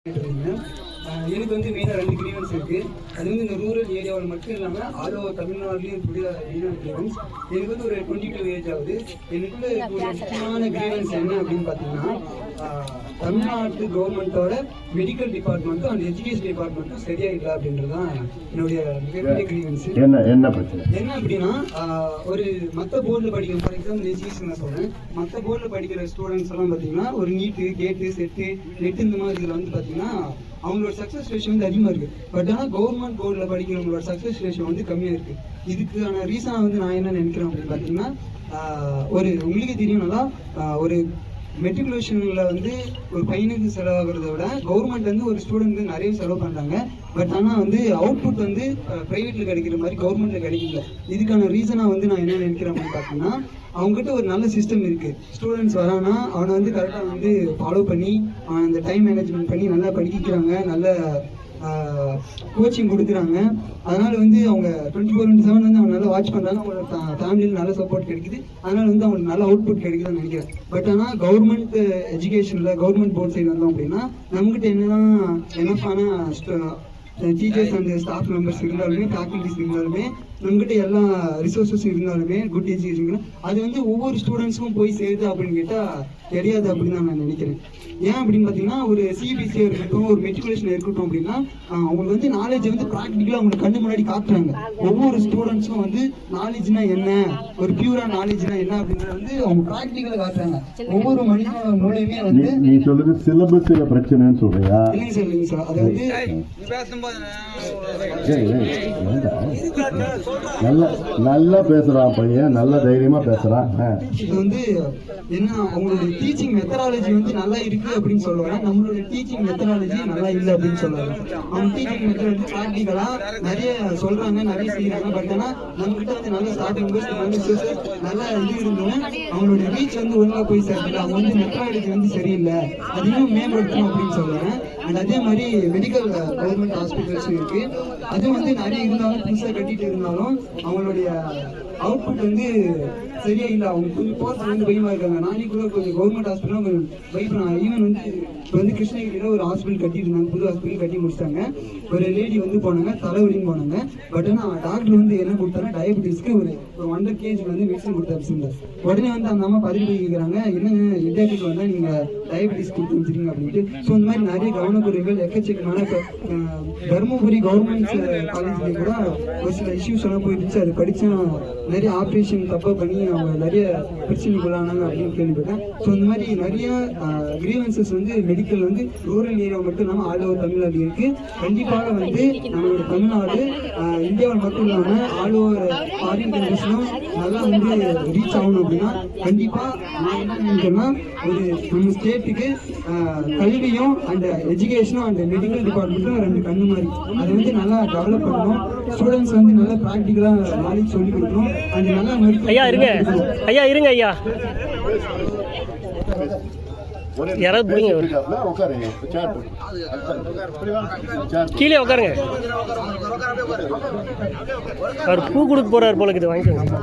எனக்கு வந்து மெயினாக 2 கிரீவன்ஸ் இருக்குது. அது வந்து இந்த ரூரல் ஏரியாவில் மட்டும் இல்லாமல் ஆல் ஓவர் தமிழ்நாடுலேயும் இருக்கக்கூடிய மெயினான கிரீவன்ஸ். எனக்கு வந்து ஒரு 22 ஏஜ் ஆகுது. எனக்குள்ள ஒரு முக்கியமான கிரீவன்ஸ் என்ன அப்படின்னு பார்த்தீங்கன்னா, தமிழ்நாட்டு கவர்மெண்ட்டோட மெடிக்கல் டிபார்ட்மெண்ட்டும் அண்ட் எஜுகேஷன் டிபார்ட்மெண்ட்டும் சரியாக இல்லை அப்படின்றது தான் என்னுடைய மிகப்பெரிய கிரீவன்ஸ். என்ன பிரச்சனை என்ன அப்படின்னா, ஒரு மற்ற போர்டில் படிக்கிற, ஃபார் எக்ஸாம்பிள் எஜுகேஷன் நான் சொல்கிறேன், மற்ற போர்டில் படிக்கிற ஸ்டூடெண்ட்ஸ் எல்லாம் பார்த்தீங்கன்னா ஒரு நீட்டு, கேட்டு, செட்டு, நெட்டு இந்த மாதிரி இதில் வந்து பார்த்தீங்கன்னா அவங்களோட சக்ஸஸ் ரேஷியோ வந்து அதிகமாக இருக்குது. பட் ஆனால் கவர்மெண்ட் போர்டில் படிக்கிறவங்களோட சக்ஸஸ் ரேஷியோ வந்து கம்மியாக இருக்குது. இதுக்கான ரீசனாக வந்து நான் என்ன நினைக்கிறேன் அப்படின்னு பார்த்தீங்கன்னா, உங்களுக்கு தெரியும் நல்லா, ஒரு மெட்ரிகுலேஷனில் வந்து ஒரு பையனுக்கு செலவாகிறத விட கவர்மெண்ட் வந்து ஒரு ஸ்டூடெண்ட்டுக்கு நிறைய செலவு பண்ணுறாங்க. பட் ஆனால் வந்து அவுட்புட் வந்து ப்ரைவேட்டில் கிடைக்கிற மாதிரி கவர்மெண்ட்டில் கிடைக்கல. இதுக்கான ரீசனாக வந்து நான் என்ன நினைக்கிறேன் அப்படின்னு பார்த்தீங்கன்னா, அவங்ககிட்ட ஒரு நல்ல சிஸ்டம் இருக்குது. ஸ்டூடெண்ட்ஸ் வரானா அவனை வந்து கரெக்டாக வந்து ஃபாலோ பண்ணி அந்த டைம் மேனேஜ்மெண்ட் பண்ணி நல்லா படிக்கிறாங்க, நல்ல கோச்சிங் கொடுக்குறாங்க. அதனால் வந்து அவங்க 24/7 வந்து அவங்க நல்லா வாட்ச் பண்ணுறாங்க. அவங்களோட ஃபேமிலியில் நல்ல சப்போர்ட் கிடைக்குது. அதனால் வந்து அவங்களுக்கு நல்ல அவுட்புட் கிடைக்குதுன்னு நினைக்கிறேன். பட் ஆனால் கவர்மெண்ட் எஜுகேஷனில் கவர்மெண்ட் போர்ட் சைடு வந்தோம் அப்படின்னா நம்மகிட்ட என்னதான் எனஃபான டீச்சர்ஸ் அண்ட் ஸ்டாஃப் மெம்பர்ஸ் இருந்தாலுமே, ஃபேக்கல்டிஸ் இருந்தாலுமே, நம்மகிட்ட எல்லா ரிசோர்ஸஸ் இருந்தாலுமே, குட் எஜுகேஷன் அது வந்து ஒவ்வொரு ஸ்டூடெண்ட்ஸுக்கும் போய் சேருது அப்படின்னு கேட்டால் தெரியாது அப்படின்னு தான் நான் நினைக்கிறேன். ஏன் அப்படின்னு பார்த்தீங்கன்னா, ஒரு சிபிஎஸ்சியாக இருக்கட்டும், ஒரு மெட்ரிகுலேஷன் இருக்கட்டும் அப்படின்னா அவங்களுக்கு வந்து நாலேஜ் வந்து ப்ராக்டிக்கலாக அவங்களுக்கு கண்ணு முன்னாடி காட்டுறாங்க. ஒவ்வொரு ஸ்டூடெண்ட்ஸும் வந்து நாலேஜ்னா என்ன, ஒரு பியூரா நாலேஜ்னா என்ன அப்படின்றத வந்து அவங்க ப்ராக்டிக்கலாக காட்டுறாங்க. ஒவ்வொரு மனித மூலையுமே வந்து நீ சொல்றது சிலபஸ்ல பிரச்சனைன்னு சொல்றியா? இல்லைங்க சார், அதை வந்து நல்லா பேசுறான் பையன், நல்ல தைரியமா பேசுறான். இது வந்து என்ன, அவங்களோட டீச்சிங் மெத்தடாலஜி வந்து நல்லா இருக்கு அப்படின்னு சொல்லுவாங்க. நம்மளோட டீச்சிங் மெத்தடாலஜி நல்லா இல்லை அப்படின்னு சொல்லுவாங்க. அவங்க டீச்சிங் மெத்தடாலஜி ப்ராக்டிக்கலா நிறைய சொல்றாங்க, நிறைய செய்யறாங்க. பட் ஆனால் நம்ம கிட்ட வந்து நல்ல ஸ்டார்டிங் நல்லா இது இருந்தோம், அவங்களோட ரீச் வந்து ஒழுங்கா போய் சேரல. அவங்க வந்து மெத்தடாலஜி வந்து சரியில்லை, அதையும் மேம்படுத்தணும் அப்படின்னு சொல்லுவாங்க. அண்ட் அதே மாதிரி மெடிக்கல் கவர்மெண்ட் ஹாஸ்பிட்டல்ஸ் இருக்கு. அதுவும் வந்து நிறைய இருந்தாலும், புதுசாக கட்டிட்டு இருந்தாலும் அவங்களுடைய அவுட்புட் வந்து சரியா இல்லை. அவங்க கொஞ்சம் போகிறது வந்து பயமா இருக்காங்க. நானே கூட கொஞ்சம் கவர்மெண்ட் ஹாஸ்பிட்டலும் கொஞ்சம் பயப்படாங்க. ஈவன் வந்து இப்போ வந்து கிருஷ்ணகிரியில் ஒரு ஹாஸ்பிட்டல் கட்டிட்டு இருந்தாங்க, புது ஹாஸ்பிட்டல் கட்டி முடிச்சிட்டாங்க. ஒரு லேடி வந்து போனாங்க, தலைவலின்னு போனாங்க. பட் ஆனால் டாக்டர் வந்து என்ன கொடுத்தாங்க, டயபெட்டிஸ்க்கு ஒரு 100 kg வந்து மெடிசன் கொடுத்தாரு. உடனே வந்து அந்த அம்மா பதவி கேட்குறாங்க, என்னங்க இன்டர்வியூக்கு வந்தால் நீங்கள் டயபெட்டிஸ் கொடுத்து வச்சுருங்க அப்படின்ட்டு. ஸோ இந்த மாதிரி நிறைய கவனக்குறைகள் எக்கச்சக்கமான. தருமபுரி கவர்மெண்ட் காலேஜ்லேயே கூட ஒரு சில இஷ்யூஸ் எல்லாம் போயிடுச்சு. அது படித்தா நிறைய ஆப்ரேஷன் தப்பாக பண்ணி அவங்க நிறைய பிரச்சனைக்குள்ளானாங்க அப்படின்னு கேள்விப்பட்டேன். ஸோ இந்த மாதிரி நிறைய கிரீவன்சஸ் வந்து மெடிக்கல் வந்து ரூரல் ஏரியா மட்டும் இல்லாமல் ஆல் ஓவர் தமிழ்நாடு இருக்கு. கண்டிப்பாக வந்து நம்மளோட தமிழ்நாடு இந்தியாவில் மட்டும் இல்லாமல் ஆல் ஓவர் ஃபாரின் கண்ட்ரிஸ்லும் நல்லா வந்து ரீச் ஆகணும் அப்படின்னா கண்டிப்பாக நான் என்ன நினைக்கிறேன்னா, ஒரு நம்ம ஸ்டேட்டுக்கு கல்வியும் அண்ட் எஜுகேஷனும் அண்ட் மெடிக்கல் டிபார்ட்மெண்ட்டும் 2 கண்ணு மாதிரி. அதை வந்து நல்லா டெவலப் பண்ணணும். ஸ்டூடெண்ட்ஸ் வந்து நல்லா ப்ராக்டிக்கலாக நாலேஜ் சொல்லிக் கொடுக்கணும். அண்ட் நல்லா ஐயா இருங்க ஐயா யாராவது கீழே உட்காருங்க. அவர் பூ கொடுக்க போறாரு போல இருக்குது, வாங்கிக்கோங்க.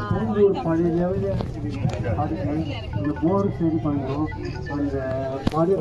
பழைய